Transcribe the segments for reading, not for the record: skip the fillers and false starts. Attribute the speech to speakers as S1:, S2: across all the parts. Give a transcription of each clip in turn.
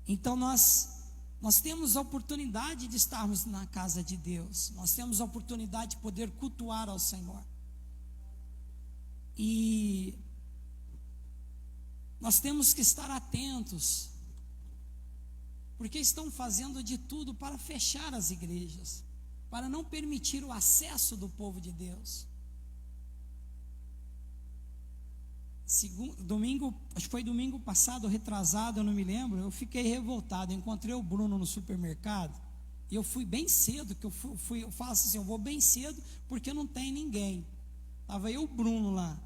S1: Então nós temos a oportunidade de estarmos na casa de Deus, nós temos a oportunidade de poder cultuar ao Senhor, e nós temos que estar atentos, porque estão fazendo de tudo para fechar as igrejas, para não permitir o acesso do povo de Deus. Domingo, acho que foi domingo passado, retrasado, eu não me lembro, eu fiquei revoltado. Eu encontrei o Bruno no supermercado, e eu fui bem cedo, que eu falo assim, eu vou bem cedo, porque não tem ninguém. Estava eu e o Bruno lá.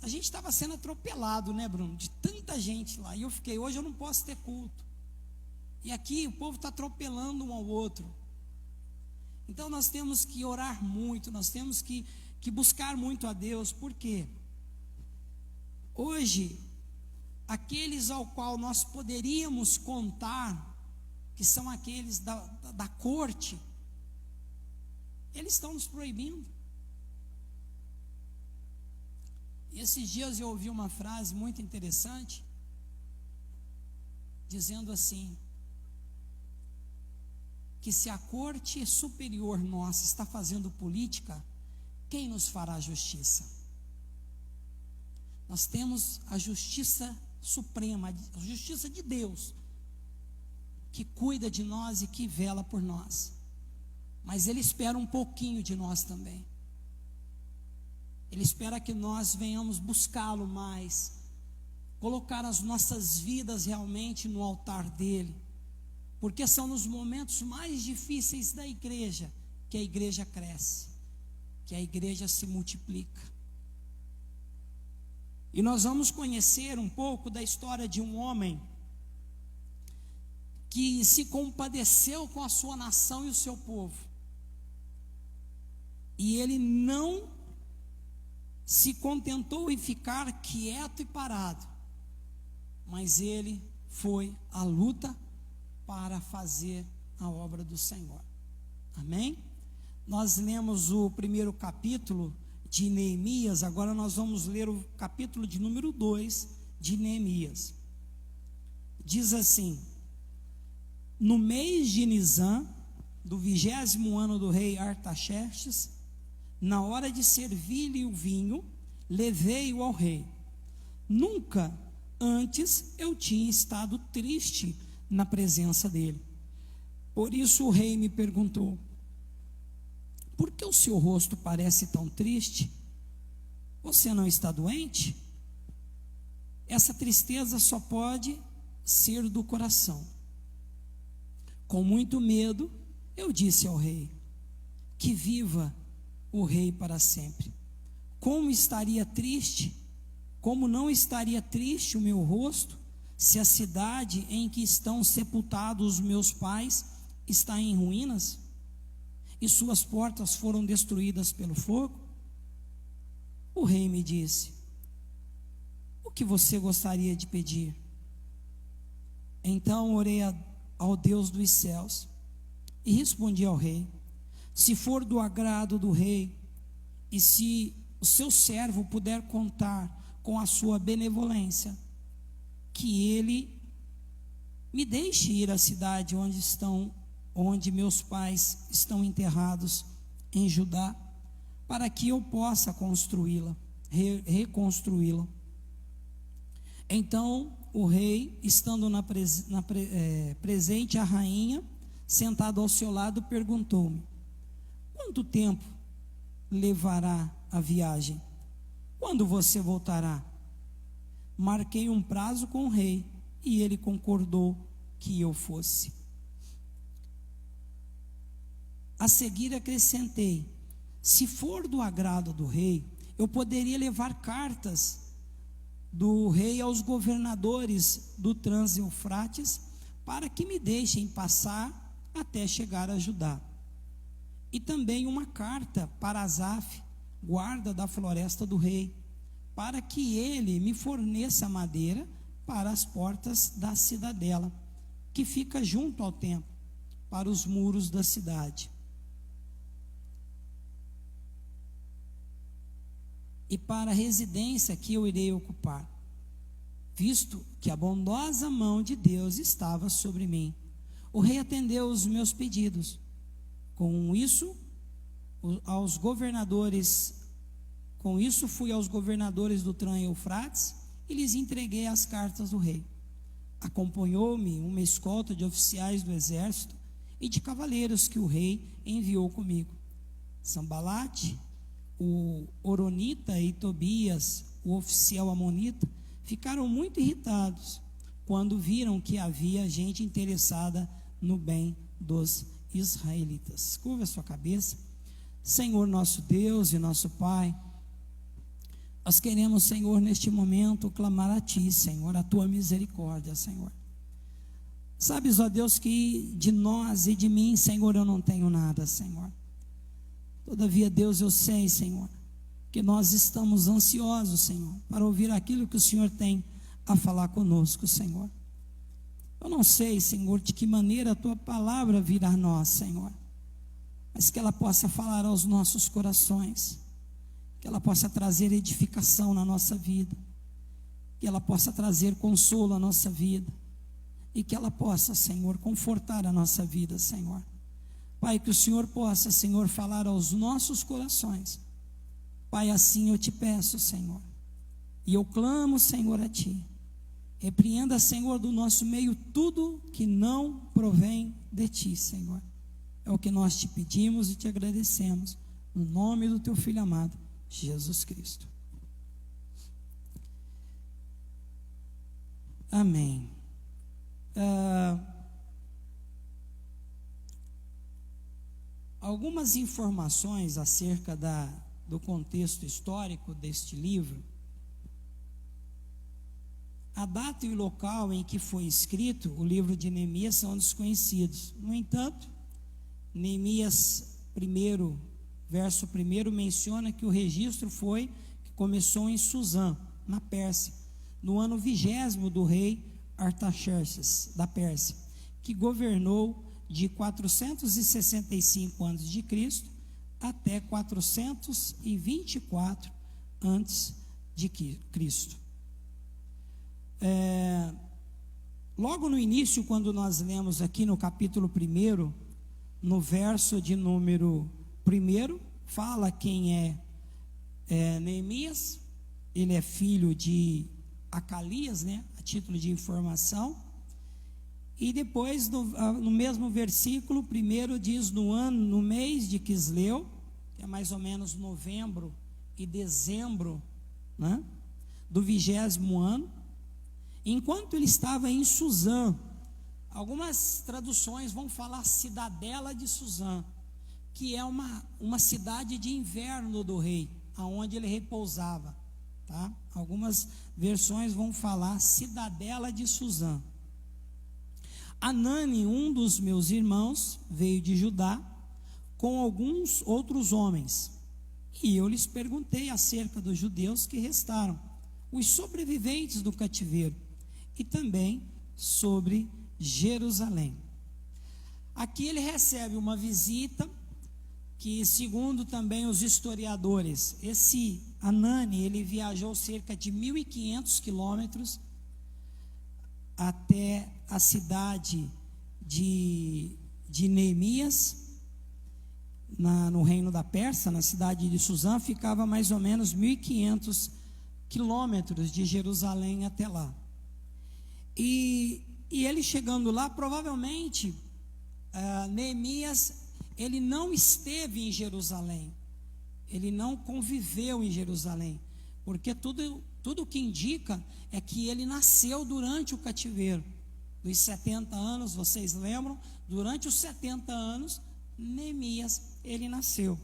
S1: A gente estava sendo atropelado, né, Bruno? De tanta gente lá. E eu fiquei, hoje eu não posso ter culto. E aqui o povo está atropelando um ao outro. Então nós temos que orar muito, nós temos que buscar muito a Deus. Por quê? Hoje, aqueles ao qual nós poderíamos contar, que são aqueles da corte, eles estão nos proibindo. E esses dias eu ouvi uma frase muito interessante, dizendo assim, que se a corte superior nossa está fazendo política, quem nos fará justiça? Nós temos a justiça suprema, a justiça de Deus, que cuida de nós e que vela por nós, mas Ele espera um pouquinho de nós também. Ele espera que nós venhamos buscá-lo mais, colocar as nossas vidas realmente no altar dele, porque são nos momentos mais difíceis da igreja que a igreja cresce, que a igreja se multiplica. E nós vamos conhecer um pouco da história de um homem que se compadeceu com a sua nação e o seu povo, e ele não se contentou em ficar quieto e parado, mas ele foi à luta para fazer a obra do Senhor. Amém? Nós lemos o primeiro capítulo de Neemias, agora nós vamos ler o capítulo de número 2 de Neemias. Diz assim: no mês de Nisã, do 20º ano do rei Artaxerxes, na hora de servir-lhe o vinho, levei-o ao rei. Nunca antes eu tinha estado triste na presença dele. Por isso o rei me perguntou: por que o seu rosto parece tão triste? Você não está doente? Essa tristeza só pode ser do coração. Com muito medo, eu disse ao rei: que viva o rei para sempre. Como estaria triste, como não estaria triste o meu rosto, se a cidade em que estão sepultados os meus pais está em ruínas, e suas portas foram destruídas pelo fogo? O rei me disse: o que você gostaria de pedir? Então orei ao Deus dos céus e respondi ao rei: se for do agrado do rei, e se o seu servo puder contar com a sua benevolência, que ele me deixe ir à cidade onde meus pais estão enterrados em Judá, para que eu possa construí-la, reconstruí-la. Então o rei, estando presente a rainha, sentado ao seu lado, perguntou-me: quanto tempo levará a viagem? Quando você voltará? Marquei um prazo com o rei, e ele concordou que eu fosse. A seguir acrescentei: se for do agrado do rei, eu poderia levar cartas do rei aos governadores do Trans-Eufrates, para que me deixem passar até chegar a Judá. E também uma carta para Asaf, guarda da floresta do rei, para que ele me forneça madeira para as portas da cidadela, que fica junto ao templo, para os muros da cidade. E para a residência que eu irei ocupar. visto que a bondosa mão de Deus estava sobre mim. O rei atendeu os meus pedidos. Com isso fui aos governadores do Trã e Eufrates e lhes entreguei as cartas do rei. Acompanhou-me uma escolta de oficiais do exército e de cavaleiros que o rei enviou comigo. Sambalate, o Horonita, e Tobias, o oficial amonita, ficaram muito irritados quando viram que havia gente interessada no bem dos israelitas. Curva a sua cabeça. Senhor nosso Deus e nosso Pai, nós queremos, Senhor, neste momento clamar a Ti, Senhor, a Tua misericórdia, Senhor. Sabes, ó Deus, que de nós e de mim, Senhor, eu não tenho nada, Senhor. Todavia, Deus, eu sei, Senhor, que nós estamos ansiosos, Senhor, para ouvir aquilo que o Senhor tem a falar conosco, Senhor. Eu não sei, Senhor, de que maneira a Tua palavra virá a nós, Senhor, mas que ela possa falar aos nossos corações, que ela possa trazer edificação na nossa vida, que ela possa trazer consolo à nossa vida, e que ela possa, Senhor, confortar a nossa vida, Senhor. Pai, que o Senhor possa, Senhor, falar aos nossos corações. Pai, assim eu te peço, Senhor, e eu clamo, Senhor, a Ti. Repreenda, Senhor, do nosso meio tudo que não provém de Ti, Senhor. É o que nós te pedimos e te agradecemos, no nome do Teu Filho amado, Jesus Cristo. Amém. Algumas informações acerca do contexto histórico deste livro. A data e o local em que foi escrito o livro de Neemias são desconhecidos. No entanto, Neemias 1, verso 1, menciona que o registro que começou em Suzã, na Pérsia, no ano 20º do rei Artaxerxes, da Pérsia, que governou de 465 a.C. até 424 a.C. Logo no início, quando nós lemos aqui no capítulo 1, no verso de número 1, fala quem é Neemias. Ele é filho de Acalias, né, a título de informação. E depois, no mesmo versículo, 1 diz: no mês de Quisleu, que é mais ou menos novembro e dezembro, né, do 20º ano, enquanto ele estava em Suzã. Algumas traduções vão falar cidadela de Suzã, que é uma cidade de inverno do rei, aonde ele repousava, tá? Algumas versões vão falar cidadela de Suzã. Anani, um dos meus irmãos, veio de Judá com alguns outros homens, e eu lhes perguntei acerca dos judeus que restaram, os sobreviventes do cativeiro, e também sobre Jerusalém. Aqui ele recebe uma visita que, segundo também os historiadores, esse Anani, ele viajou cerca de 1.500 quilômetros até a cidade de Neemias, no reino da Pérsia, na cidade de Suzã. Ficava mais ou menos 1.500 quilômetros de Jerusalém até lá. E ele chegando lá, provavelmente Neemias, ele não esteve em Jerusalém, ele não conviveu em Jerusalém, porque tudo que indica é que ele nasceu durante o cativeiro. Dos 70 anos, vocês lembram? Durante os 70 anos, Neemias, ele nasceu.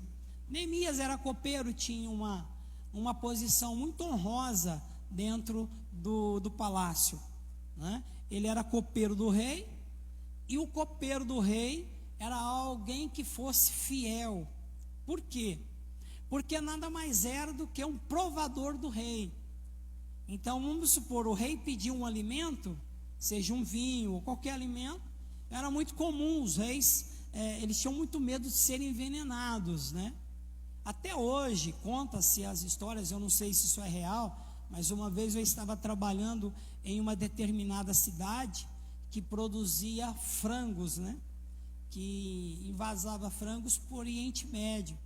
S1: Neemias era copeiro, tinha uma posição muito honrosa dentro do palácio, né? Ele era copeiro do rei, e o copeiro do rei era alguém que fosse fiel. Por quê? Porque nada mais era do que um provador do rei. Então, vamos supor, o rei pediu um alimento, seja um vinho ou qualquer alimento, era muito comum, os reis, eles tinham muito medo de serem envenenados, né? Até hoje, conta-se as histórias, eu não sei se isso é real, mas uma vez eu estava trabalhando em uma determinada cidade que produzia frangos, né? Que invasava frangos por Oriente Médio.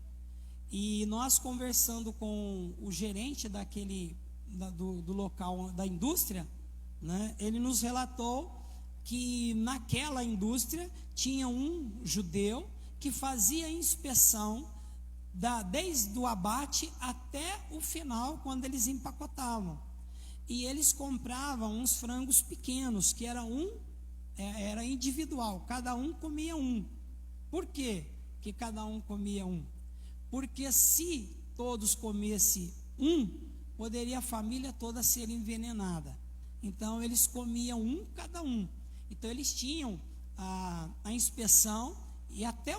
S1: E nós conversando com o gerente do local da indústria, né? Ele nos relatou que naquela indústria tinha um judeu que fazia inspeção desde o abate até o final, quando eles empacotavam. E eles compravam uns frangos pequenos, que era individual, cada um comia um. Por quê que cada um comia um? Porque se todos comessem um, poderia a família toda ser envenenada. Então eles comiam um cada um. Então eles tinham a inspeção e até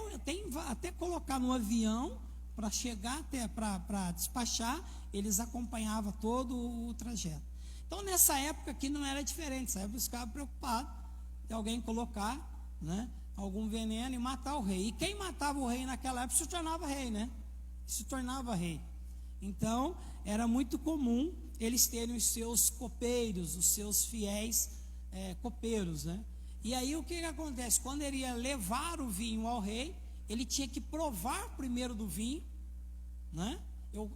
S1: colocar no avião para chegar para despachar, eles acompanhavam todo o trajeto. Então nessa época aqui não era diferente, nessa época eles ficavam preocupados de alguém colocar, né, algum veneno e matar o rei. E quem matava o rei naquela época se tornava rei, né? Se tornava rei. Então era muito comum eles terem os seus copeiros, os seus fiéis copeiros, né? E aí o que acontece? Quando ele ia levar o vinho ao rei, ele tinha que provar primeiro do vinho, né?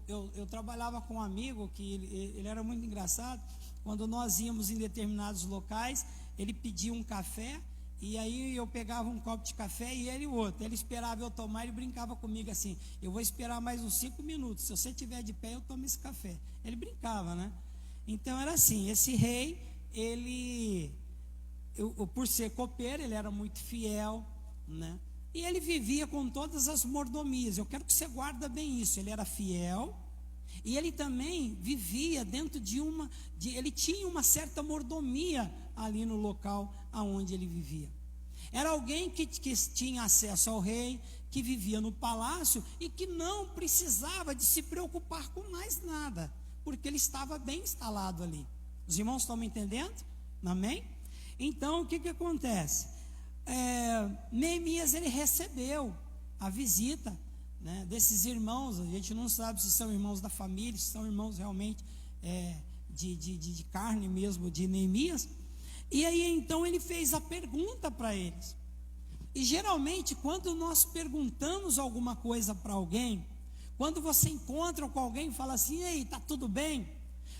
S1: Eu trabalhava com um amigo que ele era muito engraçado. Quando nós íamos em determinados locais, ele pedia um café, e aí eu pegava um copo de café e ele outro. Ele esperava eu tomar e brincava comigo assim: eu vou esperar mais uns 5 minutos, se você estiver de pé eu tomo esse café. Ele brincava, né? Então era assim, esse rei, por ser copeiro, ele era muito fiel, né? E ele vivia com todas as mordomias. Eu quero que você guarda bem isso. Ele era fiel e ele também vivia dentro ele tinha uma certa mordomia ali no local aonde ele vivia. Era alguém que tinha acesso ao rei, que vivia no palácio e que não precisava de se preocupar com mais nada, porque ele estava bem instalado ali. Os irmãos estão me entendendo? Amém? Então o que acontece? Neemias, ele recebeu a visita, né, desses irmãos. A gente não sabe se são irmãos da família, se são irmãos realmente de carne mesmo, de Neemias. E aí então ele fez a pergunta para eles. E geralmente quando nós perguntamos alguma coisa para alguém, quando você encontra com alguém e fala assim: ei, está tudo bem?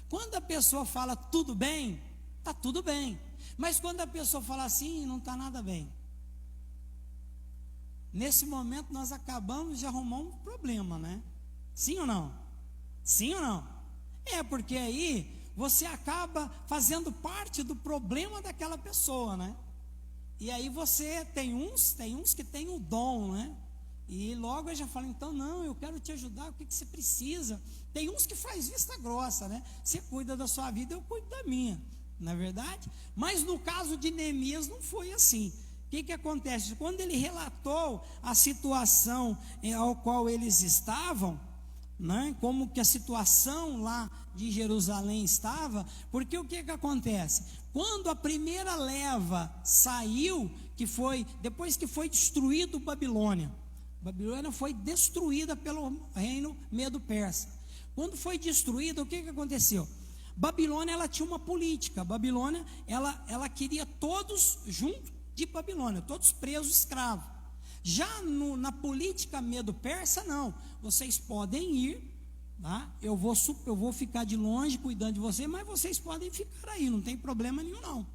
S1: Quando a pessoa fala tudo bem, está tudo bem. Mas quando a pessoa fala assim, não está nada bem, nesse momento nós acabamos de arrumar um problema, né? Sim ou não? Sim ou não? Porque aí você acaba fazendo parte do problema daquela pessoa, né? E aí você tem uns que têm o dom, né? E logo eu já falo: então não, eu quero te ajudar, o que você precisa? Tem uns que faz vista grossa, né? Você cuida da sua vida, eu cuido da minha, não é verdade? Mas no caso de Neemias não foi assim. O que acontece? Quando ele relatou a situação ao qual eles estavam, né, como que a situação lá de Jerusalém estava, porque o que acontece? Quando a primeira leva saiu, depois que foi destruído Babilônia foi destruída pelo reino Medo-Persa. Quando foi destruída, o que aconteceu? Babilônia, ela tinha uma política. Babilônia, ela queria todos juntos de Babilônia, todos presos, escravos. Já na política Medo-Persa, não. Vocês podem ir, tá? Eu vou ficar de longe cuidando de vocês, mas vocês podem ficar aí, não tem problema nenhum não,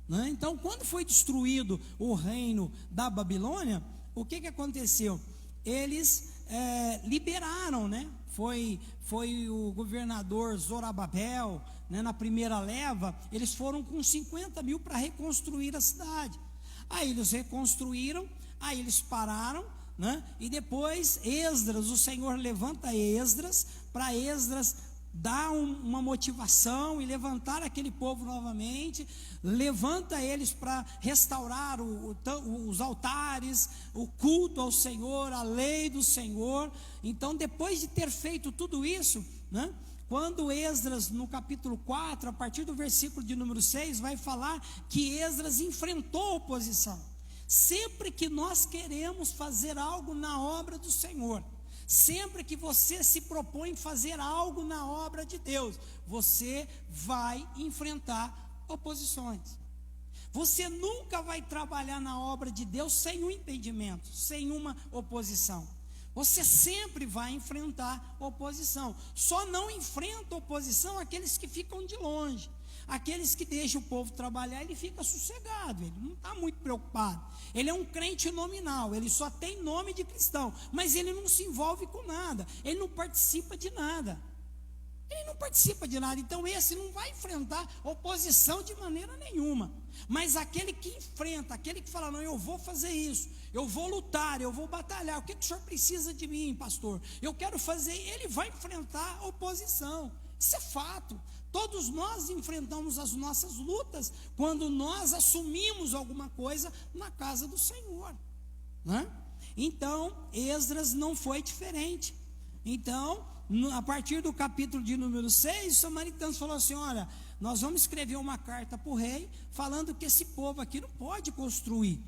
S1: né? Então, quando foi destruído o reino da Babilônia, o que aconteceu? Eles liberaram, né? Foi o governador Zorobabel, né? Na primeira leva, eles foram com 50 mil para reconstruir a cidade. Aí eles reconstruíram, aí eles pararam, né? E depois Esdras, o Senhor levanta Esdras, para Esdras dar uma motivação e levantar aquele povo novamente, levanta eles para restaurar os altares, o culto ao Senhor, a lei do Senhor. Então, depois de ter feito tudo isso, né, quando Esdras, no capítulo 4, a partir do versículo de número 6, vai falar que Esdras enfrentou oposição. Sempre que nós queremos fazer algo na obra do Senhor, sempre que você se propõe fazer algo na obra de Deus, você vai enfrentar oposições. Você nunca vai trabalhar na obra de Deus sem um impedimento, sem uma oposição. Você sempre vai enfrentar oposição. Só não enfrenta oposição aqueles que ficam de longe. Aqueles que deixam o povo trabalhar, ele fica sossegado, ele não está muito preocupado. Ele é um crente nominal, ele só tem nome de cristão, mas ele não se envolve com nada, ele não participa de nada. Ele não participa de nada, então esse não vai enfrentar oposição de maneira nenhuma. Mas aquele que enfrenta, aquele que fala, não, eu vou fazer isso, eu vou lutar, eu vou batalhar, o que o senhor precisa de mim, pastor? Eu quero fazer, ele vai enfrentar oposição, isso é fato. Todos nós enfrentamos as nossas lutas quando nós assumimos alguma coisa na casa do Senhor, né? Então, Esdras não foi diferente. Então, a partir do capítulo de número 6, os samaritanos falaram assim, olha, nós vamos escrever uma carta para o rei, falando que esse povo aqui não pode construir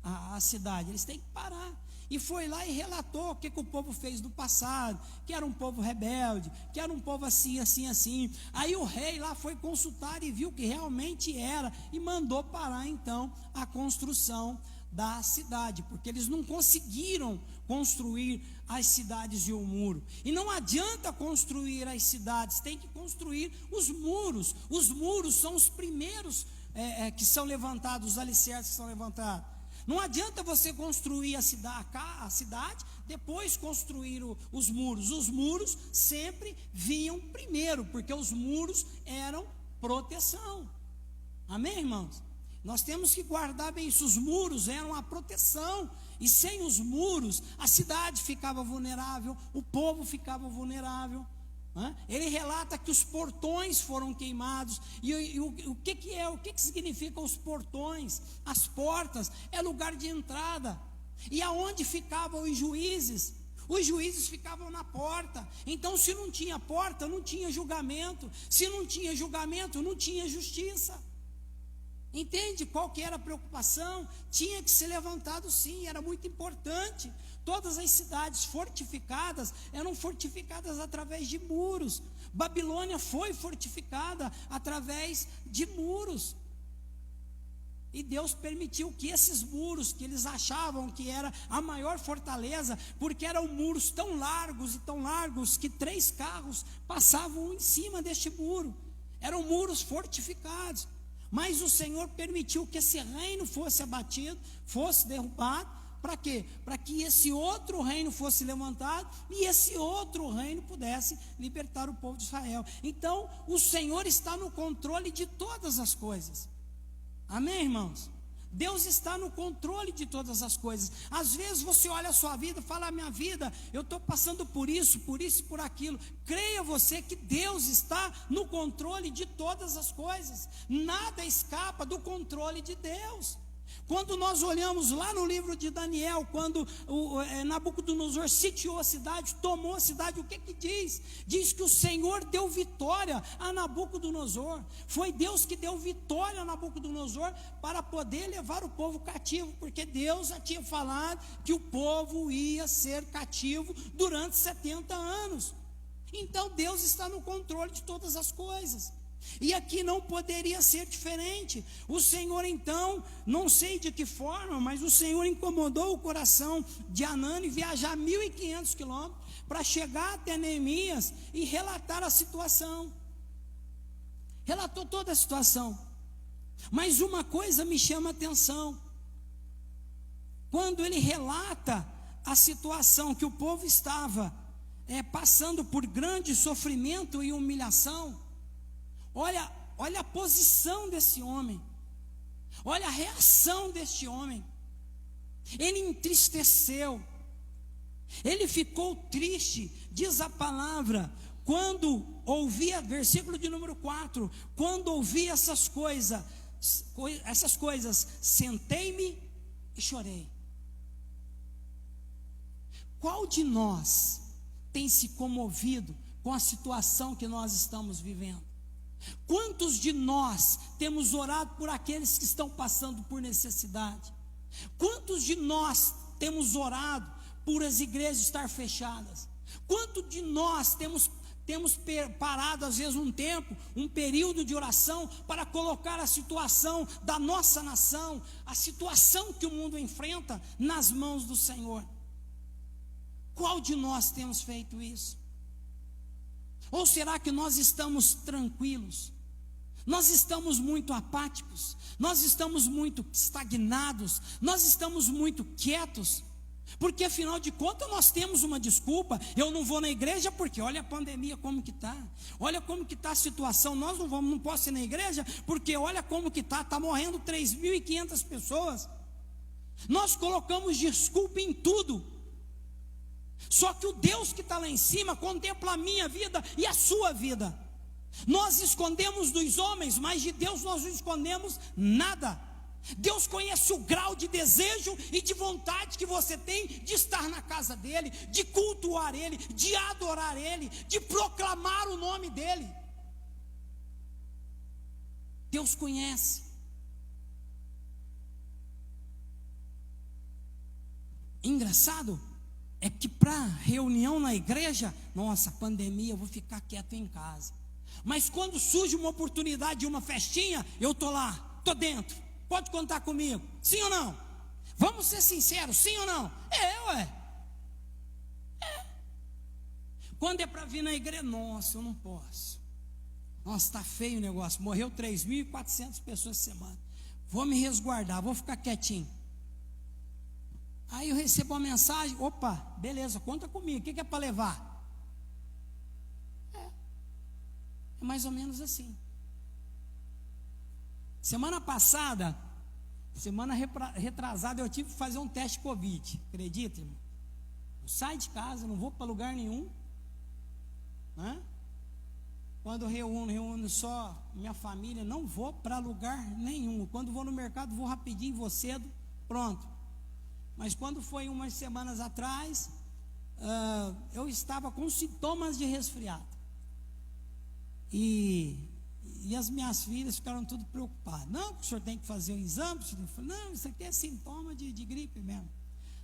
S1: a cidade, eles têm que parar. E foi lá e relatou o que o povo fez no passado, que era um povo rebelde, que era um povo assim, assim, assim. Aí o rei lá foi consultar e viu que realmente era, e mandou parar então a construção da cidade, porque eles não conseguiram construir as cidades e o muro. E não adianta construir as cidades, tem que construir os muros. Os muros são os primeiros que são levantados, os alicerces que são levantados. Não adianta você construir a cidade, depois construir os muros. Os muros sempre vinham primeiro, porque os muros eram proteção. Amém, irmãos? Nós temos que guardar bem isso. Os muros eram a proteção, e sem os muros a cidade ficava vulnerável, o povo ficava vulnerável. Ele relata que os portões foram queimados. E o que significam os portões? As portas é lugar de entrada. E aonde ficavam os juízes? Os juízes ficavam na porta. Então, se não tinha porta, não tinha julgamento. Se não tinha julgamento, não tinha justiça. Entende qual que era a preocupação? Tinha que ser levantado, sim, era muito importante. Todas as cidades fortificadas eram fortificadas através de muros. Babilônia foi fortificada através de muros. E Deus permitiu que esses muros, que eles achavam que era a maior fortaleza, porque eram muros tão largos que 3 carros passavam em cima deste muro. Eram muros fortificados. Mas o Senhor permitiu que esse reino fosse abatido, fosse derrubado. Para quê? Para que esse outro reino fosse levantado e esse outro reino pudesse libertar o povo de Israel. Então, o Senhor está no controle de todas as coisas. Amém, irmãos? Deus está no controle de todas as coisas. Às vezes você olha a sua vida e fala, minha vida, eu estou passando por isso e por aquilo. Creia você que Deus está no controle de todas as coisas. Nada escapa do controle de Deus. Quando nós olhamos lá no livro de Daniel, quando Nabucodonosor sitiou a cidade, tomou a cidade, o que diz? Diz que o Senhor deu vitória a Nabucodonosor. Foi Deus que deu vitória a Nabucodonosor para poder levar o povo cativo, porque Deus já tinha falado que o povo ia ser cativo durante 70 anos. Então Deus está no controle de todas as coisas. E aqui não poderia ser diferente. O Senhor então, não sei de que forma, mas o Senhor incomodou o coração de Anani viajar 1.500 quilômetros para chegar até Neemias e relatar a situação. Relatou toda a situação. Mas uma coisa me chama a atenção. Quando ele relata a situação que o povo estava passando por grande sofrimento e humilhação, olha a posição desse homem, olha a reação deste homem. Ele entristeceu, ele ficou triste, diz a palavra, quando ouvia, versículo de número 4, quando ouvi essas coisas, sentei-me e chorei. Qual de nós tem se comovido com a situação que nós estamos vivendo? Quantos de nós temos orado por aqueles que estão passando por necessidade? Quantos de nós temos orado por as igrejas estar fechadas? Quantos de nós temos temos parado às vezes um tempo, um período de oração para colocar a situação da nossa nação, a situação que o mundo enfrenta nas mãos do Senhor? Qual de nós temos feito isso? Ou será que nós estamos tranquilos? Nós estamos muito apáticos, nós estamos muito estagnados, nós estamos muito quietos, porque afinal de contas nós temos uma desculpa: eu não vou na igreja porque olha a pandemia como que está, olha como que está a situação, nós não posso ir na igreja porque olha como que está morrendo 3.500 pessoas. Nós colocamos desculpa em tudo, só que o Deus que está lá em cima contempla a minha vida e a sua vida. Nós escondemos dos homens, mas de Deus nós não escondemos nada. Deus conhece o grau de desejo e de vontade que você tem de estar na casa dele, de cultuar ele, de adorar ele, de proclamar o nome dele. Deus conhece. Engraçado é que para reunião na igreja, nossa, pandemia, eu vou ficar quieto em casa. Mas quando surge uma oportunidade de uma festinha, eu estou lá, estou dentro. Pode contar comigo, sim ou não? Vamos ser sinceros, sim ou não? Quando é para vir na igreja, nossa, eu não posso. Nossa, está feio o negócio. Morreu 3.400 pessoas essa semana. Vou me resguardar, vou ficar quietinho. Aí eu recebo uma mensagem: opa, beleza, conta comigo, o que é para levar? É mais ou menos assim. Semana passada, semana retrasada, eu tive que fazer um teste Covid. Acredita, irmão? Eu saio de casa, não vou para lugar nenhum, né? Quando reúno só minha família, não vou para lugar nenhum. Quando vou no mercado, vou rapidinho, vou cedo, pronto. Mas quando foi umas semanas atrás, eu estava com sintomas de resfriado. E as minhas filhas ficaram tudo preocupadas. Não, porque o senhor tem que fazer um exame. Não, isso aqui é sintoma de gripe mesmo.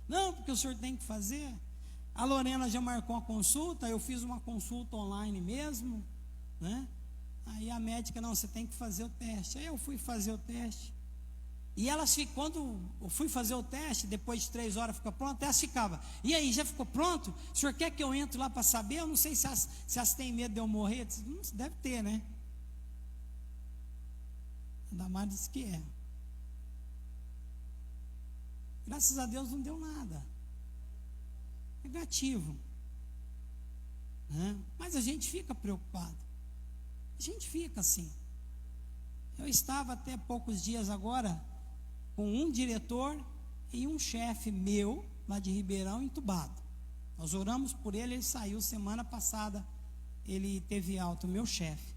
S1: Não, porque o senhor tem que fazer. A Lorena já marcou uma consulta, eu fiz uma consulta online mesmo, né? Aí a médica: não, você tem que fazer o teste. Aí eu fui fazer o teste. E elas, quando eu fui fazer o teste, depois de 3 horas fica pronto, elas ficavam: e aí, já ficou pronto? O senhor quer que eu entre lá para saber? Eu não sei se elas têm medo de eu morrer. Eu disse: não, deve ter, né? A Damar disse que é. Graças a Deus não deu nada. Negativo, né? Mas a gente fica preocupado. A gente fica assim. Eu estava até poucos dias agora com um diretor e um chefe meu lá de Ribeirão entubado. Nós oramos por ele, ele saiu semana passada, ele teve alta, o meu chefe.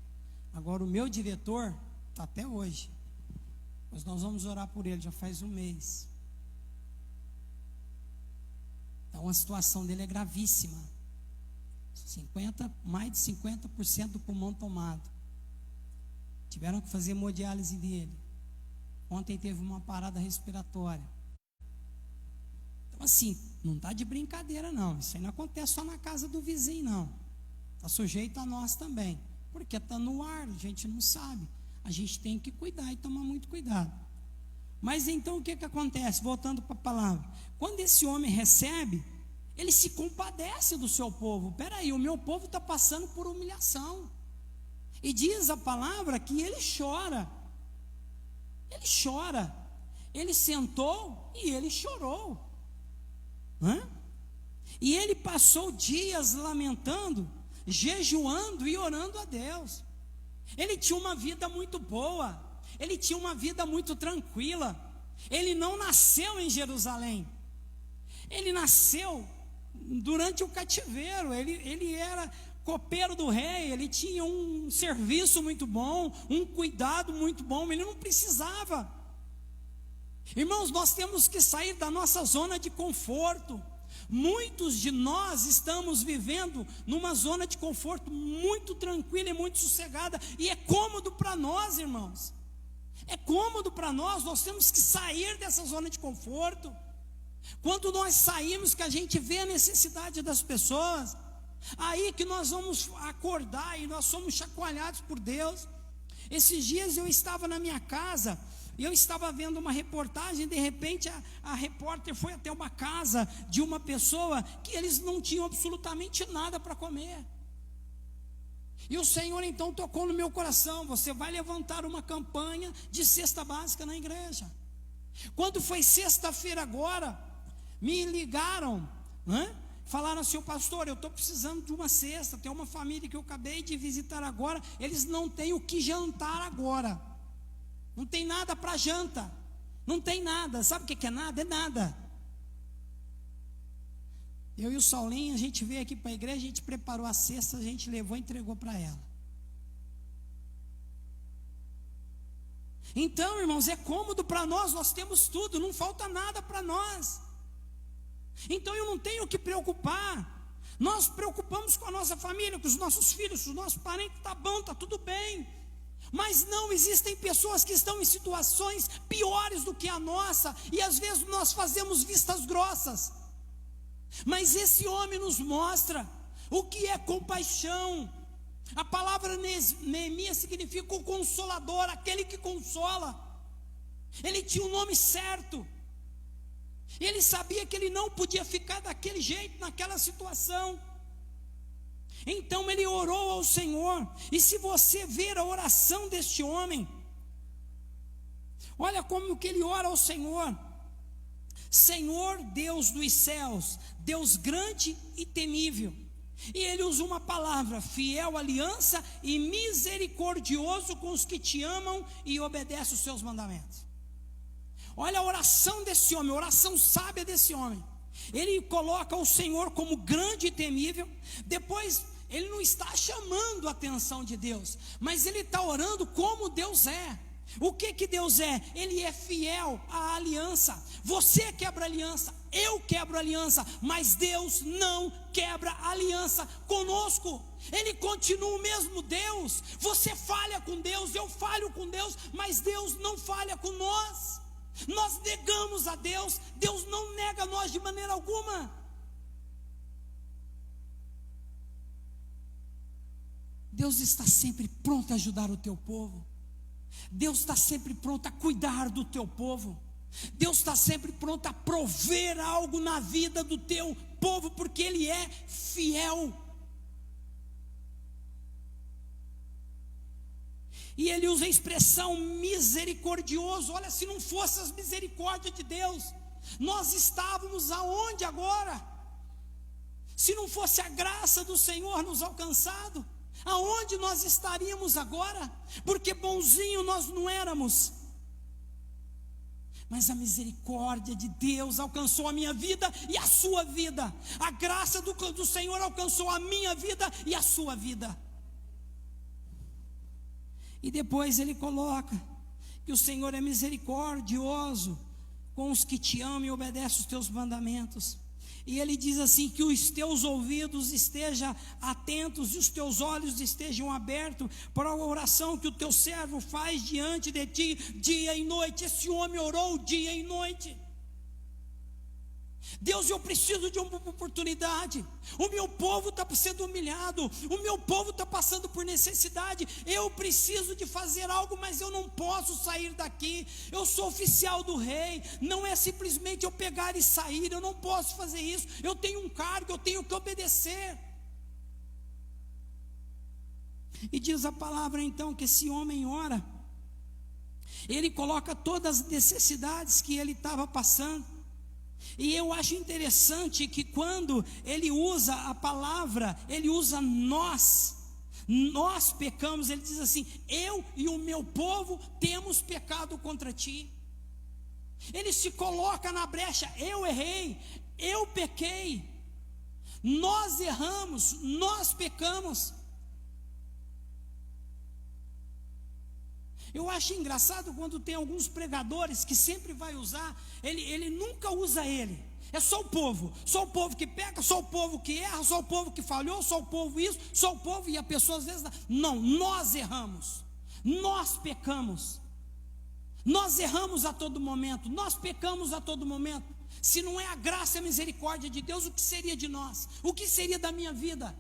S1: Agora o meu diretor está até hoje, mas nós vamos orar por ele, já faz um mês. Então a situação dele é gravíssima. Mais de 50% do pulmão tomado. Tiveram que fazer hemodiálise dele. Ontem teve uma parada respiratória. Então assim, não está de brincadeira não. Isso aí não acontece só na casa do vizinho não. Está sujeito a nós também. Porque está no ar, a gente não sabe. A gente tem que cuidar e tomar muito cuidado. Mas então o que acontece? Voltando para a palavra. Quando esse homem recebe, ele se compadece do seu povo. Espera aí, o meu povo está passando por humilhação. E diz a palavra que ele chora. Ele chora. Ele sentou e ele chorou. E ele passou dias lamentando, jejuando e orando a Deus. Ele tinha uma vida muito boa. Ele tinha uma vida muito tranquila. Ele não nasceu em Jerusalém. Ele nasceu durante o cativeiro. Ele era copeiro do rei. Ele tinha um serviço muito bom, um cuidado muito bom. Ele não precisava. Irmãos, nós temos que sair da nossa zona de conforto. Muitos de nós estamos vivendo numa zona de conforto muito tranquila e muito sossegada. E é cômodo para nós, irmãos. É cômodo para nós. Nós temos que sair dessa zona de conforto. Quando nós saímos, que a gente vê a necessidade das pessoas, Aí que nós vamos acordar e nós somos chacoalhados por Deus. Esses dias eu estava na minha casa, eu estava vendo uma reportagem, de repente a repórter foi até uma casa de uma pessoa que eles não tinham absolutamente nada para comer. E o Senhor então tocou no meu coração: você vai levantar uma campanha de cesta básica na igreja. Quando foi sexta-feira agora, me ligaram, né? Falaram assim: pastor, eu estou precisando de uma cesta, tem uma família que eu acabei de visitar agora, eles não têm o que jantar agora, não tem nada para janta, não tem nada. Sabe o que é nada? É nada. Eu e o Saulinho, a gente veio aqui para a igreja, a gente preparou a cesta, a gente levou e entregou para ela. Então, irmãos, é cômodo para nós temos tudo, não falta nada para nós. Então eu não tenho que preocupar. Nós preocupamos com a nossa família, com os nossos filhos, com os nossos parentes. Está bom, está tudo bem. Mas não, existem pessoas que estão em situações piores do que a nossa, e às vezes nós fazemos vistas grossas. Mas esse homem nos mostra o que é compaixão. A palavra Neemias significa o consolador, aquele que consola. Ele tinha o nome certo. Ele sabia que ele não podia ficar daquele jeito, naquela situação. Então ele orou ao Senhor. E se você ver a oração deste homem, olha como que ele ora ao Senhor: Senhor Deus dos céus, Deus grande e temível. E ele usa uma palavra: fiel aliança e misericordioso com os que te amam e obedecem os seus mandamentos. Olha a oração desse homem, a oração sábia desse homem. Ele coloca o Senhor como grande e temível. Depois, ele não está chamando a atenção de Deus, mas ele está orando como Deus é. O que Deus é? Ele é fiel à aliança. Você quebra aliança, eu quebro aliança, mas Deus não quebra aliança conosco. Ele continua o mesmo Deus. Você falha com Deus, eu falho com Deus, mas Deus não falha com nós. Nós negamos a Deus, Deus não nega a nós de maneira alguma. Deus está sempre pronto a ajudar o teu povo. Deus está sempre pronto a cuidar do teu povo. Deus está sempre pronto a prover algo na vida do teu povo, porque Ele é fiel. E ele usa a expressão misericordioso. Olha, se não fosse as misericórdias de Deus, nós estávamos aonde agora? Se não fosse a graça do Senhor nos alcançado, aonde nós estaríamos agora? Porque bonzinho nós não éramos. Mas a misericórdia de Deus alcançou a minha vida e a sua vida. A graça do Senhor alcançou a minha vida e a sua vida. E depois ele coloca que o Senhor é misericordioso com os que te amam e obedecem os teus mandamentos. E ele diz assim: que os teus ouvidos estejam atentos e os teus olhos estejam abertos para a oração que o teu servo faz diante de ti, dia e noite. Esse homem orou dia e noite. Deus, eu preciso de uma oportunidade. O meu povo está sendo humilhado, o meu povo está passando por necessidade. Eu preciso de fazer algo, mas eu não posso sair daqui. Eu sou oficial do rei, não é simplesmente eu pegar e sair. Eu não posso fazer isso, eu tenho um cargo, eu tenho que obedecer. E diz a palavra então que esse homem ora. Ele coloca todas as necessidades que ele estava passando. E eu acho interessante que quando ele usa a palavra, ele usa nós pecamos, ele diz assim: eu e o meu povo temos pecado contra ti. Ele se coloca na brecha: eu errei, eu pequei, nós erramos, nós pecamos. Eu acho engraçado quando tem alguns pregadores que sempre vai usar, ele nunca usa ele. É só o povo que peca, só o povo que erra, só o povo que falhou, só o povo isso, só o povo, e a pessoa às vezes não, nós erramos, nós pecamos, nós erramos a todo momento, nós pecamos a todo momento. Se não é a graça e a misericórdia de Deus, o que seria de nós? O que seria da minha vida?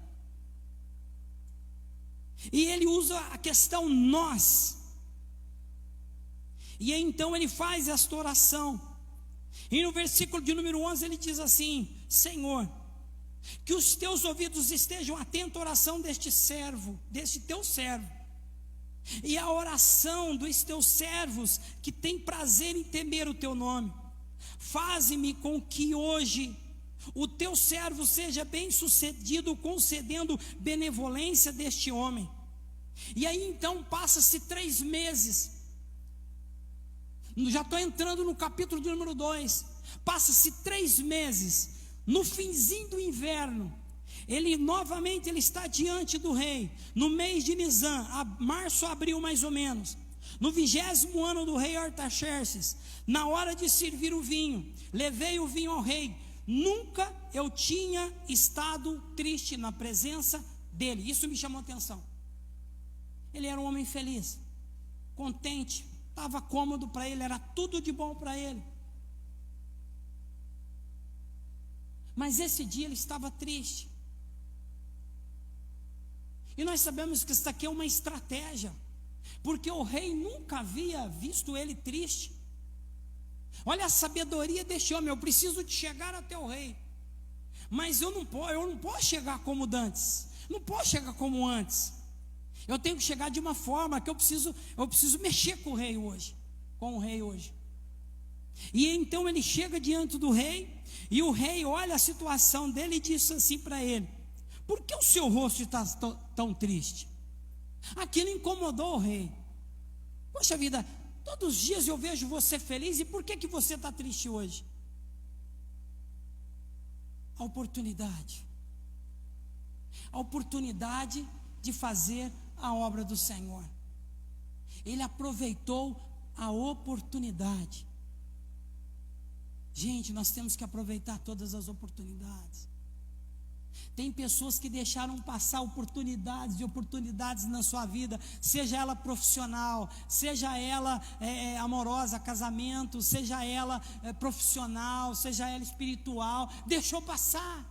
S1: E ele usa a questão nós. E então ele faz esta oração. E no versículo de número 11 ele diz assim: Senhor, que os teus ouvidos estejam atentos à oração deste servo, deste teu servo, e a oração dos teus servos que têm prazer em temer o teu nome. Faze-me com que hoje o teu servo seja bem sucedido, concedendo benevolência deste homem. E aí então passa-se 3 meses. Já estou entrando no capítulo de número 2. Passa-se 3 meses. No finzinho do inverno, ele novamente está diante do rei. No mês de Nisan, março, abril mais ou menos, no 20º ano do rei Artaxerxes, na hora de servir o vinho, levei o vinho ao rei. Nunca eu tinha estado triste na presença dele. Isso me chamou a atenção. Ele era um homem feliz, contente, estava cômodo para ele, era tudo de bom para ele. Mas esse dia ele estava triste. E nós sabemos que isso aqui é uma estratégia, porque o rei nunca havia visto ele triste. Olha a sabedoria deste homem: eu preciso de chegar até o rei, mas eu não posso chegar como antes, não posso chegar como antes. Eu tenho que chegar de uma forma que eu preciso mexer com o rei hoje, E então ele chega diante do rei, e o rei olha a situação dele e diz assim para ele: por que o seu rosto está tão triste? Aquilo incomodou o rei. Poxa vida, todos os dias eu vejo você feliz, e por que você está triste hoje? A oportunidade de fazer a obra do Senhor. Ele aproveitou a oportunidade. Gente, nós temos que aproveitar todas as oportunidades. Tem pessoas que deixaram passar oportunidades e oportunidades na sua vida, seja ela profissional, seja ela amorosa, casamento, seja ela profissional, seja ela espiritual, deixou passar.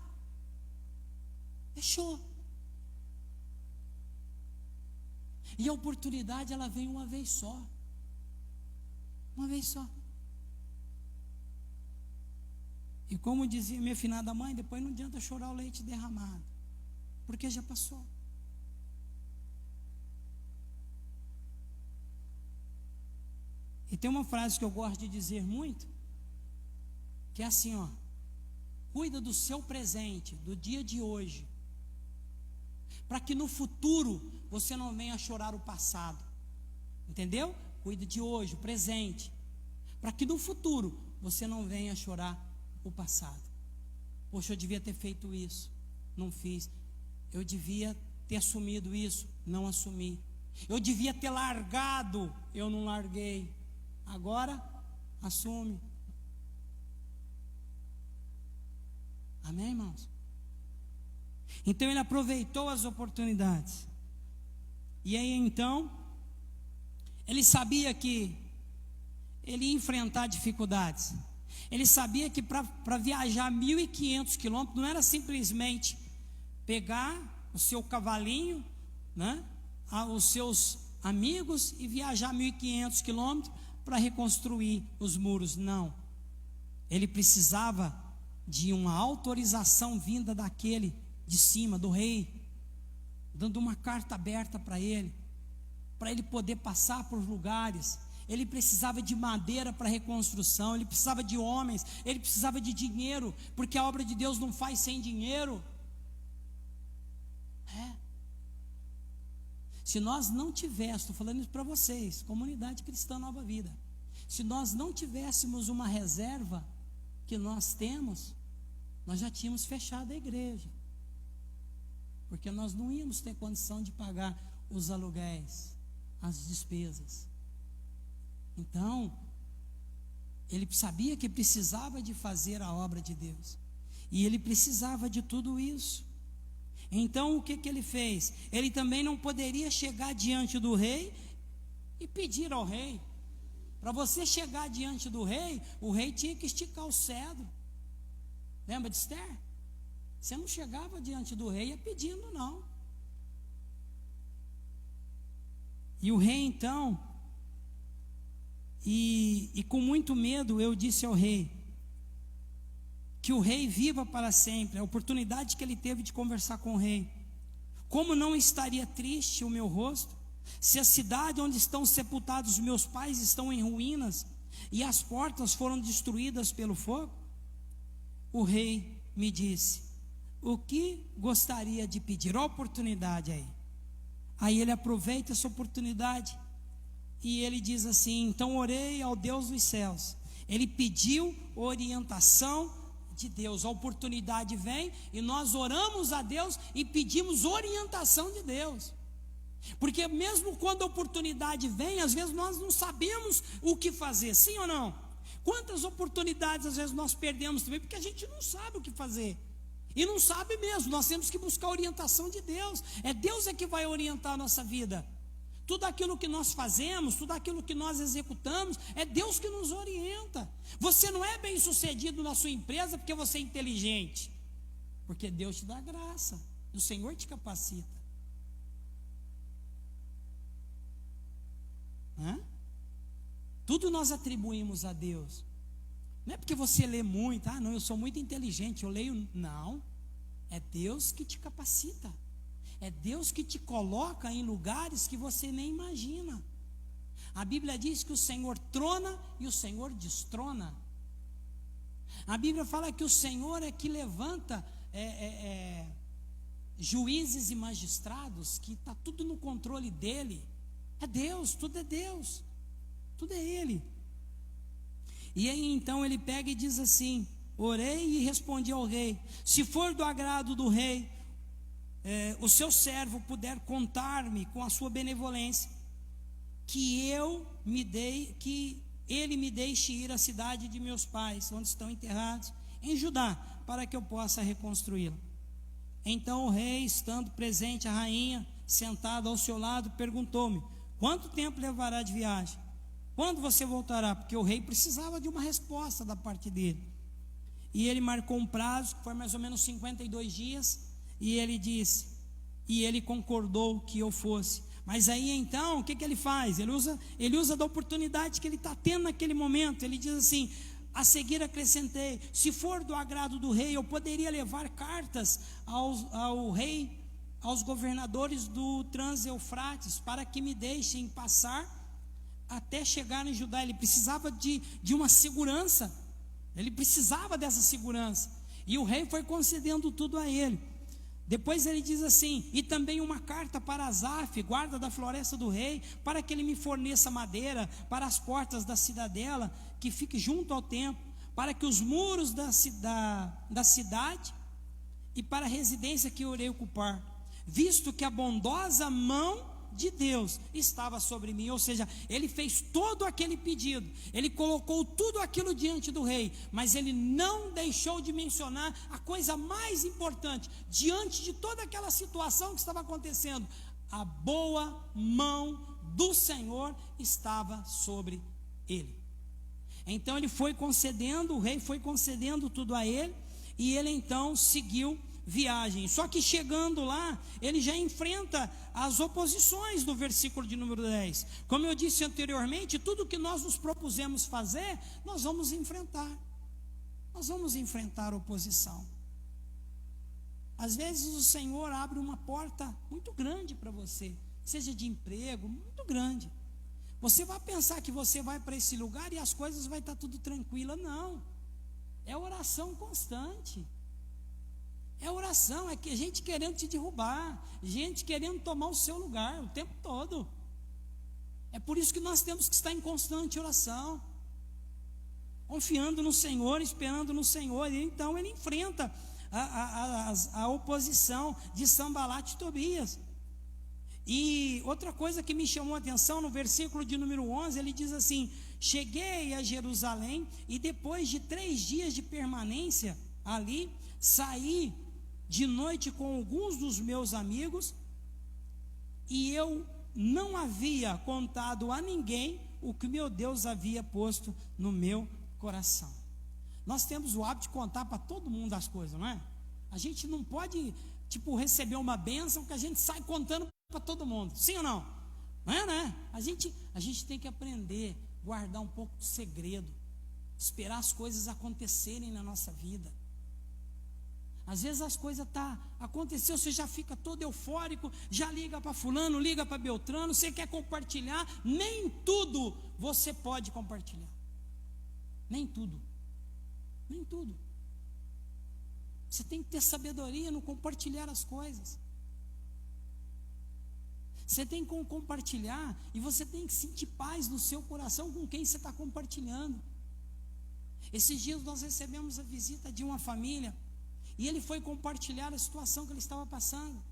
S1: Deixou. E a oportunidade, ela vem uma vez só. Uma vez só. E como dizia minha finada mãe, depois não adianta chorar o leite derramado, porque já passou. E tem uma frase que eu gosto de dizer muito, que é assim, ó: cuida do seu presente, do dia de hoje, para que no futuro você não venha chorar o passado. Entendeu? Cuide de hoje, o presente, para que no futuro você não venha chorar o passado. Poxa, eu devia ter feito isso, não fiz. Eu devia ter assumido isso, não assumi. Eu devia ter largado, eu não larguei. Agora, assume. Amém, irmãos? Então ele aproveitou as oportunidades. E aí então, ele sabia que ele ia enfrentar dificuldades. Ele sabia que para viajar 1.500 quilômetros, não era simplesmente pegar o seu cavalinho, né, os seus amigos, e viajar 1.500 quilômetros para reconstruir os muros. Não. Ele precisava de uma autorização vinda daquele de cima, do rei, dando uma carta aberta para ele poder passar por lugares. Ele precisava de madeira para reconstrução, ele precisava de homens, ele precisava de dinheiro, porque a obra de Deus não faz sem dinheiro. Se nós não tivéssemos, estou falando isso para vocês, comunidade cristã Nova Vida, se nós não tivéssemos uma reserva que nós temos, nós já tínhamos fechado a igreja, porque nós não íamos ter condição de pagar os aluguéis, as despesas. Então, ele sabia que precisava de fazer a obra de Deus, e ele precisava de tudo isso. Então o que ele fez? Ele também não poderia chegar diante do rei e pedir ao rei. Para você chegar diante do rei, o rei tinha que esticar o cedro. Lembra de Esther? Você não chegava diante do rei pedindo, não. E o rei então, e com muito medo eu disse ao rei, que o rei viva para sempre, a oportunidade que ele teve de conversar com o rei. Como não estaria triste o meu rosto, se a cidade onde estão sepultados meus pais estão em ruínas, e as portas foram destruídas pelo fogo? O rei me disse, o que gostaria de pedir? Olha a oportunidade aí. Aí ele aproveita essa oportunidade, e ele diz assim, então orei ao Deus dos céus. Ele pediu orientação de Deus. A oportunidade vem e nós oramos a Deus e pedimos orientação de Deus, porque mesmo quando a oportunidade vem, às vezes nós não sabemos o que fazer, sim ou não? Quantas oportunidades às vezes nós perdemos também, porque a gente não sabe o que fazer, e não sabe mesmo. Nós temos que buscar a orientação de Deus. Deus que vai orientar a nossa vida. Tudo aquilo que nós fazemos, tudo aquilo que nós executamos, é Deus que nos orienta. Você não é bem sucedido na sua empresa porque você é inteligente, porque Deus te dá graça, o Senhor te capacita. Tudo nós atribuímos a Deus. Não é porque você lê muito, não, eu sou muito inteligente, eu leio. Não, é Deus que te capacita. É Deus que te coloca em lugares que você nem imagina. A Bíblia diz que o Senhor trona e o Senhor destrona. A Bíblia fala que o Senhor é que levanta juízes e magistrados, que está tudo no controle dele. É Deus, tudo é Deus, tudo é Ele. E aí então ele pega e diz assim, orei e respondi ao rei, se for do agrado do rei, o seu servo puder contar-me com a sua benevolência, que ele me deixe ir à cidade de meus pais, onde estão enterrados, em Judá, para que eu possa reconstruí-la. Então o rei, estando presente a rainha, sentada ao seu lado, perguntou-me, quanto tempo levará de viagem? Quando você voltará? Porque o rei precisava de uma resposta da parte dele. E ele marcou um prazo, que foi mais ou menos 52 dias, e ele disse, e ele concordou que eu fosse. Mas aí então, o que ele faz? Ele usa da oportunidade que ele está tendo naquele momento. Ele diz assim, a seguir acrescentei, se for do agrado do rei, eu poderia levar cartas ao rei, aos governadores do Trans-Eufrates, para que me deixem passar até chegar em Judá. Ele precisava de uma segurança, ele precisava dessa segurança, e o rei foi concedendo tudo a ele. Depois ele diz assim, e também uma carta para Asaf, guarda da floresta do rei, para que ele me forneça madeira para as portas da cidadela, que fique junto ao templo, para que os muros da cidade e para a residência que eu irei ocupar, visto que a bondosa mão de Deus estava sobre mim. Ou seja, ele fez todo aquele pedido, ele colocou tudo aquilo diante do rei, mas ele não deixou de mencionar a coisa mais importante, diante de toda aquela situação que estava acontecendo: a boa mão do Senhor estava sobre ele. Então ele foi concedendo, o rei foi concedendo tudo a ele, e ele então seguiu viagem. Só que chegando lá, ele já enfrenta as oposições do versículo de número 10. Como eu disse anteriormente, tudo que nós nos propusemos fazer, nós vamos enfrentar. Nós vamos enfrentar oposição. Às vezes o Senhor abre uma porta muito grande para você, seja de emprego, muito grande. Você vai pensar que você vai para esse lugar e as coisas vai estar tudo tranquila. Não. É oração constante. É oração, é que gente querendo te derrubar, gente querendo tomar o seu lugar o tempo todo. É por isso que nós temos que estar em constante oração, confiando no Senhor, esperando no Senhor. E então ele enfrenta a oposição de Sanbalat e Tobias. E outra coisa que me chamou a atenção, no versículo de número 11, ele diz assim: cheguei a Jerusalém e depois de 3 dias de permanência ali, saí de noite com alguns dos meus amigos, e eu não havia contado a ninguém o que meu Deus havia posto no meu coração. Nós temos o hábito de contar para todo mundo as coisas, não é? A gente não pode, receber uma bênção que a gente sai contando para todo mundo, sim ou não? Não é, né? A gente tem que aprender, guardar um pouco de segredo, esperar as coisas acontecerem na nossa vida. Às vezes as coisas aconteceu, você já fica todo eufórico, já liga para fulano, liga para Beltrano, você quer compartilhar, nem tudo você pode compartilhar. Nem tudo. Nem tudo. Você tem que ter sabedoria no compartilhar as coisas. Você tem que compartilhar e você tem que sentir paz no seu coração com quem você está compartilhando. Esses dias nós recebemos a visita de uma família e ele foi compartilhar a situação que ele estava passando.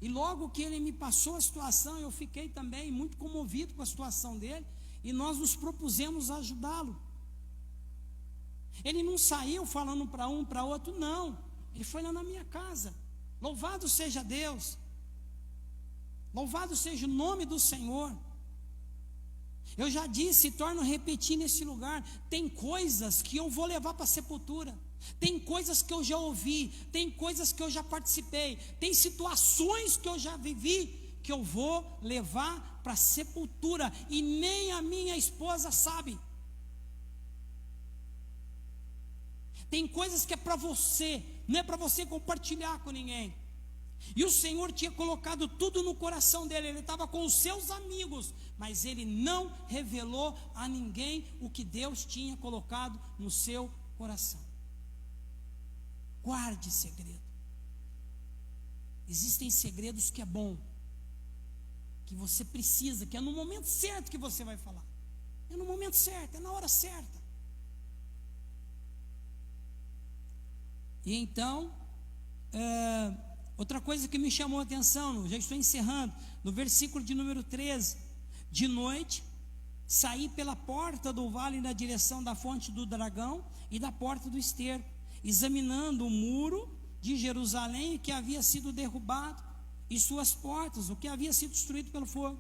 S1: E logo que ele me passou a situação, eu fiquei também muito comovido com a situação dele e nós nos propusemos a ajudá-lo. Ele não saiu falando para um, para outro, não. Ele foi lá na minha casa. Louvado seja Deus. Louvado seja o nome do Senhor. Eu já disse e torno a repetir nesse lugar: tem coisas que eu vou levar para a sepultura, tem coisas que eu já ouvi, tem coisas que eu já participei, tem situações que eu já vivi que eu vou levar para a sepultura e nem a minha esposa sabe. Tem coisas que é para você, não é para você compartilhar com ninguém. E o Senhor tinha colocado tudo no coração dele, ele estava com os seus amigos, mas ele não revelou a ninguém o que Deus tinha colocado no seu coração. Guarde segredo. Existem segredos que é bom, que você precisa, que é no momento certo que você vai falar. É no momento certo, é na hora certa. E então, outra coisa que me chamou a atenção, já estou encerrando, no versículo de número 13: de noite, saí pela porta do vale na direção da fonte do dragão e da porta do esterco, examinando o muro de Jerusalém que havia sido derrubado e suas portas, o que havia sido destruído pelo fogo.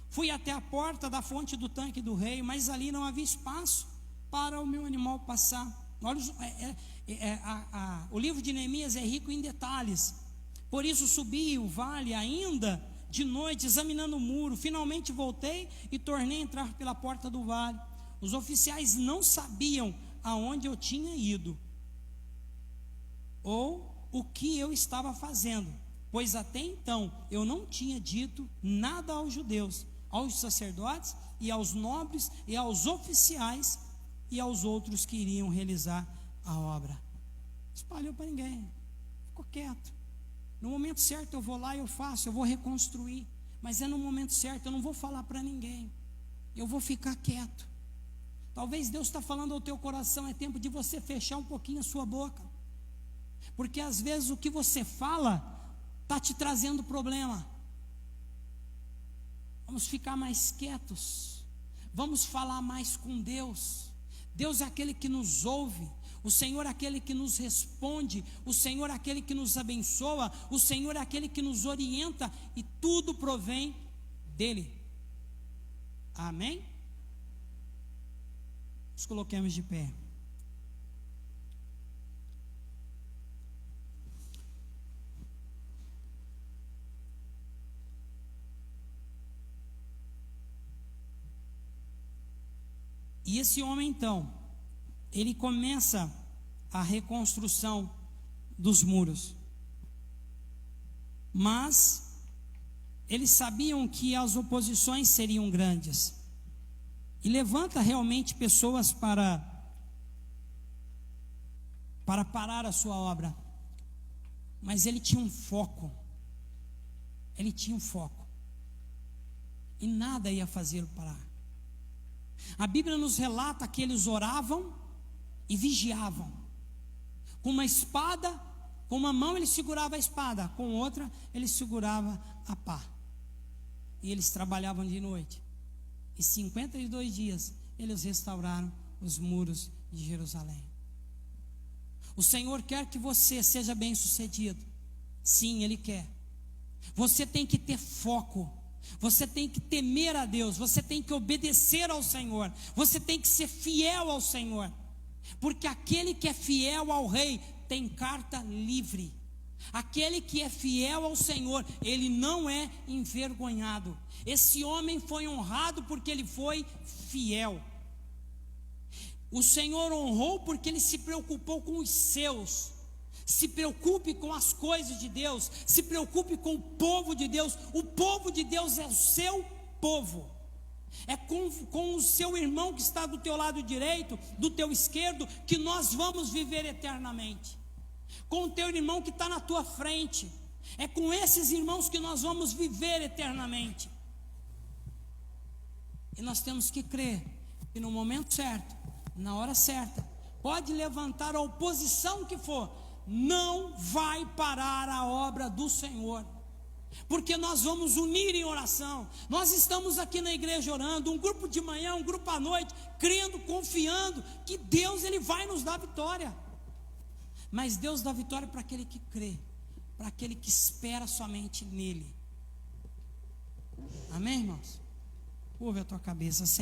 S1: Fui até a porta da fonte do tanque do rei, mas ali não havia espaço para o meu animal passar. Olha, o livro de Neemias é rico em detalhes. Por isso subi o vale ainda de noite, examinando o muro. Finalmente voltei e tornei a entrar pela porta do vale. Os oficiais não sabiam aonde eu tinha ido ou o que eu estava fazendo, pois até então eu não tinha dito nada aos judeus, aos sacerdotes e aos nobres e aos oficiais e aos outros que iriam realizar a obra. Espalhou para ninguém, ficou quieto. No momento certo eu vou lá e eu faço, eu vou reconstruir, mas é no momento certo, eu não vou falar para ninguém, eu vou ficar quieto. Talvez Deus está falando ao teu coração, é tempo de você fechar um pouquinho a sua boca, porque às vezes o que você fala está te trazendo problema. Vamos ficar mais quietos, vamos falar mais com Deus. Deus é aquele que nos ouve, o Senhor é aquele que nos responde, o Senhor é aquele que nos abençoa, o Senhor é aquele que nos orienta, e tudo provém dEle. Amém? Nos coloquemos de pé. E esse homem então, ele começa a reconstrução dos muros. Mas eles sabiam que as oposições seriam grandes. E levanta realmente pessoas para parar a sua obra. Mas ele tinha um foco. Ele tinha um foco. E nada ia fazê-lo parar. A Bíblia nos relata que eles oravam e vigiavam. Com uma espada, com uma mão ele segurava a espada, com outra ele segurava a pá. E eles trabalhavam de noite. E 52 dias eles restauraram os muros de Jerusalém. O Senhor quer que você seja bem sucedido. Sim, Ele quer. Você tem que ter foco. Você tem que temer a Deus, você tem que obedecer ao Senhor, você tem que ser fiel ao Senhor, porque aquele que é fiel ao rei tem carta livre. Aquele que é fiel ao Senhor, ele não é envergonhado. Esse homem foi honrado porque ele foi fiel. O Senhor honrou porque ele se preocupou com os seus. Se preocupe com as coisas de Deus, se preocupe com o povo de Deus. O povo de Deus é o seu povo. É com o seu irmão que está do teu lado direito, do teu esquerdo, que nós vamos viver eternamente. Com o teu irmão que está na tua frente, é com esses irmãos que nós vamos viver eternamente. E nós temos que crer que no momento certo, na hora certa, pode levantar a oposição que for, não vai parar a obra do Senhor, porque nós vamos unir em oração. Nós estamos aqui na igreja orando, um grupo de manhã, um grupo à noite, crendo, confiando que Deus ele vai nos dar vitória. Mas Deus dá vitória para aquele que crê, para aquele que espera somente nele. Amém, irmãos? Curva a tua cabeça.